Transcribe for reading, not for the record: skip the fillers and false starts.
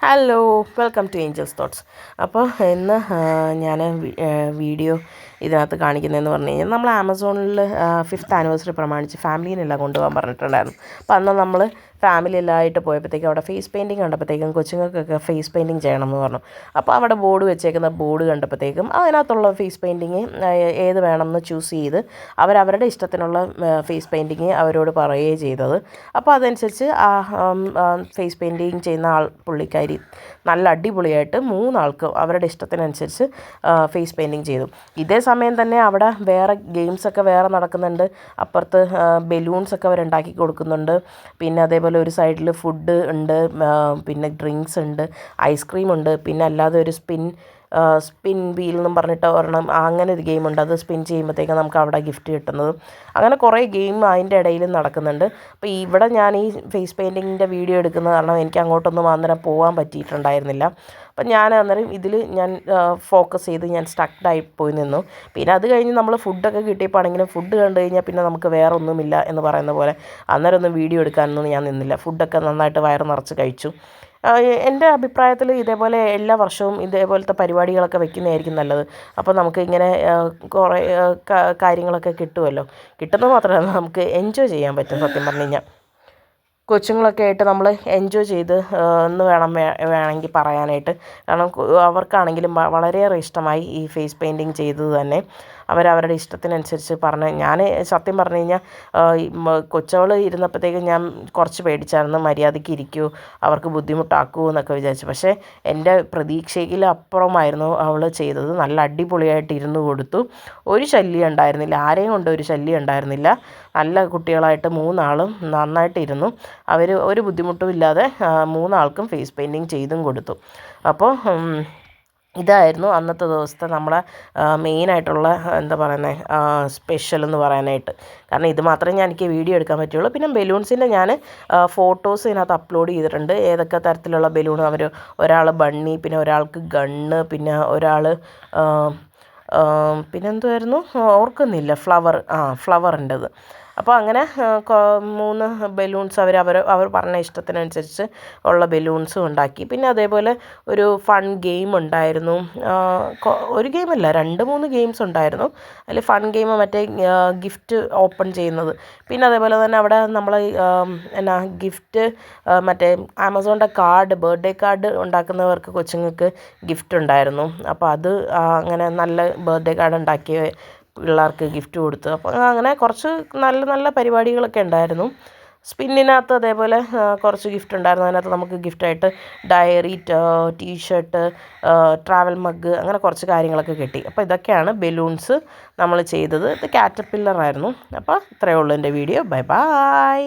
Hello, welcome to Angels Thoughts. അപ്പോൾ ഇന്ന് ഞാൻ വീഡിയോ ഇതിനകത്ത് കാണിക്കുന്നതെന്ന് പറഞ്ഞു കഴിഞ്ഞാൽ നമ്മൾ ആമസോണിൽ 5th ആനിവേഴ്സറി പ്രമാണിച്ച് ഫാമിലീനെല്ലാം കൊണ്ടുപോകാൻ പറഞ്ഞിട്ടുണ്ടായിരുന്നു. അപ്പോൾ അന്ന് നമ്മൾ ഫാമിലി എല്ലാമായിട്ട് പോയപ്പോഴത്തേക്കും അവിടെ ഫേസ് പെയിൻറ്റിങ് കണ്ടപ്പോഴത്തേക്കും കൊച്ചുങ്ങൾക്കൊക്കെ ഫേസ് പെയിൻറ്റിങ് ചെയ്യണമെന്ന് പറഞ്ഞു. അപ്പോൾ അവിടെ ബോർഡ് വെച്ചേക്കുന്ന ബോർഡ് കണ്ടപ്പോഴത്തേക്കും അതിനകത്തുള്ള ഫേസ് പെയിൻറ്റിങ് ഏത് വേണമെന്ന് ചൂസ് ചെയ്ത് അവരവരുടെ ഇഷ്ടത്തിനുള്ള ഫേസ് പെയിൻറ്റിങ് അവരോട് പറയുകയും ചെയ്തത്. അപ്പോൾ അതനുസരിച്ച് ഫേസ് പെയിൻറ്റിങ് ചെയ്യുന്ന പുള്ളിക്കാരി നല്ല അടിപൊളിയായിട്ട് 3 ആൾക്കും അവരുടെ ഇഷ്ടത്തിനനുസരിച്ച് ഫേസ് പെയിൻറ്റിങ് ചെയ്തു. ഇതേ സമയം തന്നെ അവിടെ വേറെ ഗെയിംസൊക്കെ വേറെ നടക്കുന്നുണ്ട്. അപ്പുറത്ത് ബലൂൺസൊക്കെ അവരുണ്ടാക്കി കൊടുക്കുന്നുണ്ട്. പിന്നെ അതേപോലെ ഒരു സൈഡിൽ ഫുഡ് ഉണ്ട്, പിന്നെ ഡ്രിങ്ക്സ് ഉണ്ട്, ഐസ്ക്രീം ഉണ്ട്, പിന്നെ അല്ലാതെ ഒരു സ്പിൻ വീൽ എന്നും പറഞ്ഞിട്ട് ഒരെണ്ണം അങ്ങനെ ഒരു ഗെയിമുണ്ട്. അത് സ്പിൻ ചെയ്യുമ്പോഴത്തേക്കും നമുക്ക് അവിടെ ഗിഫ്റ്റ് കിട്ടുന്നത്. അങ്ങനെ കുറേ ഗെയിം അതിൻ്റെ ഇടയിലും നടക്കുന്നുണ്ട്. അപ്പോൾ ഇവിടെ ഞാൻ ഈ ഫേസ് പെയിൻറ്റിങ്ങിൻ്റെ വീഡിയോ എടുക്കുന്നത് കാരണം എനിക്ക് അങ്ങോട്ടൊന്നും അന്നേരം പോകാൻ പറ്റിയിട്ടുണ്ടായിരുന്നില്ല. അപ്പം ഞാൻ അന്നേരം ഇതിൽ ഞാൻ ഫോക്കസ് ചെയ്ത് ഞാൻ സ്റ്റക്ഡായി പോയി നിന്നു. പിന്നെ അത് കഴിഞ്ഞ് നമ്മൾ ഫുഡൊക്കെ കിട്ടിയപ്പോൾ ആണെങ്കിലും ഫുഡ് കണ്ടു കഴിഞ്ഞാൽ പിന്നെ നമുക്ക് വേറെ ഒന്നുമില്ല എന്ന് പറയുന്ന പോലെ അന്നേരം ഒന്നും വീഡിയോ എടുക്കാനൊന്നും ഞാൻ നിന്നില്ല. ഫുഡൊക്കെ നന്നായിട്ട് വയറ് നിറച്ച് കഴിച്ചു. എൻ്റെ അഭിപ്രായത്തിൽ ഇതേപോലെ എല്ലാ വർഷവും ഇതേപോലത്തെ പരിപാടികളൊക്കെ വെക്കുന്നതായിരിക്കും നല്ലത്. അപ്പോൾ നമുക്ക് ഇങ്ങനെ കുറേ കാര്യങ്ങളൊക്കെ കിട്ടുമല്ലോ. കിട്ടുന്നത് മാത്രമല്ല നമുക്ക് എൻജോയ് ചെയ്യാൻ പറ്റും. സത്യം പറഞ്ഞു കഴിഞ്ഞാൽ കൊച്ചുങ്ങളൊക്കെ ആയിട്ട് നമ്മൾ എൻജോയ് ചെയ്ത് എന്ന് വേണമെങ്കിൽ പറയാനായിട്ട്. കാരണം അവർക്കാണെങ്കിലും വളരെയേറെ ഇഷ്ടമായി ഈ ഫേസ് പെയിൻറ്റിങ് ചെയ്തത് തന്നെ. അവരവരുടെ ഇഷ്ടത്തിനനുസരിച്ച് ഞാൻ സത്യം പറഞ്ഞു കഴിഞ്ഞാൽ കൊച്ചവൾ ഇരുന്നപ്പോഴത്തേക്കും ഞാൻ കുറച്ച് പേടിച്ചായിരുന്നു. മര്യാദയ്ക്ക് ഇരിക്കുമോ, അവർക്ക് ബുദ്ധിമുട്ടാക്കുമോ എന്നൊക്കെ വിചാരിച്ചു. പക്ഷേ എൻ്റെ പ്രതീക്ഷയിൽ അപ്പുറമായിരുന്നു അവൾ ചെയ്തത്. നല്ല അടിപൊളിയായിട്ട് ഇരുന്ന് കൊടുത്തു. ഒരു ശല്യം ഉണ്ടായിരുന്നില്ല, ആരെയും കൊണ്ട് ഒരു ശല്യം ഉണ്ടായിരുന്നില്ല. നല്ല കുട്ടികളായിട്ട് 3 ആളും നന്നായിട്ടിരുന്നു. അവർ ഒരു ബുദ്ധിമുട്ടും ഇല്ലാതെ 3 ആൾക്കും ഫേസ് പെയിൻറ്റിങ് ചെയ്തും കൊടുത്തു. അപ്പോൾ ഇതായിരുന്നു അന്നത്തെ ദിവസത്തെ നമ്മളെ മെയിനായിട്ടുള്ള എന്താ പറയുന്നത് സ്പെഷ്യൽ എന്ന് പറയാനായിട്ട്. കാരണം ഇത് മാത്രമേ എനിക്ക് വീഡിയോ എടുക്കാൻ പറ്റുള്ളൂ. പിന്നെ ബലൂൺസിൻ്റെ ഞാൻ ഫോട്ടോസ് ഇതിനകത്ത് അപ്ലോഡ് ചെയ്തിട്ടുണ്ട്. ഏതൊക്കെ തരത്തിലുള്ള ബലൂൺ ഒരാൾ ബണ്ണി, പിന്നെ ഒരാൾക്ക് ഗണ്ണ്, പിന്നെ ഒരാൾ പിന്നെന്തുമായിരുന്നു ഓർക്കുന്നില്ല, ഫ്ലവറിൻ്റെത്. അപ്പോൾ അങ്ങനെ 3 ബലൂൺസ് അവർ പറഞ്ഞ ഇഷ്ടത്തിനനുസരിച്ച് ഉള്ള ബലൂൺസും ഉണ്ടാക്കി. പിന്നെ അതേപോലെ ഒരു ഫൺ ഗെയിം ഉണ്ടായിരുന്നു. ഒരു ഗെയിമല്ല, 2-3 ഗെയിംസ് ഉണ്ടായിരുന്നു. അതിൽ ഫൺ ഗെയിം മറ്റേ ഗിഫ്റ്റ് ഓപ്പൺ ചെയ്യുന്നത്. പിന്നെ അതേപോലെ തന്നെ അവിടെ നമ്മൾ ഗിഫ്റ്റ് മറ്റേ ആമസോണിൻ്റെ ബർത്ത്ഡേ കാർഡ് ഉണ്ടാക്കുന്നവർക്ക് കൊച്ചുങ്ങൾക്ക് ഗിഫ്റ്റ് ഉണ്ടായിരുന്നു. അപ്പോൾ അത് അങ്ങനെ നല്ല ബർത്ത്ഡേ കാർഡ് ഉണ്ടാക്കിയ പിള്ളേർക്ക് ഗിഫ്റ്റ് കൊടുത്തു. അപ്പോൾ അങ്ങനെ കുറച്ച് നല്ല നല്ല പരിപാടികളൊക്കെ ഉണ്ടായിരുന്നു. സ്പിന്നിനകത്ത് അതേപോലെ കുറച്ച് ഗിഫ്റ്റ് ഉണ്ടായിരുന്നു. അതിനകത്ത് നമുക്ക് ഗിഫ്റ്റായിട്ട് ഡയറി, ടീഷർട്ട്, ട്രാവൽ മഗ്, അങ്ങനെ കുറച്ച് കാര്യങ്ങളൊക്കെ കിട്ടി. അപ്പോൾ ഇതൊക്കെയാണ് ബലൂൺസ് നമ്മൾ ചെയ്തത്. ഇത് കാറ്റർപില്ലറായിരുന്നു. അപ്പോൾ ഇത്രയേ ഉള്ളൂ എൻ്റെ വീഡിയോ. Bye bye.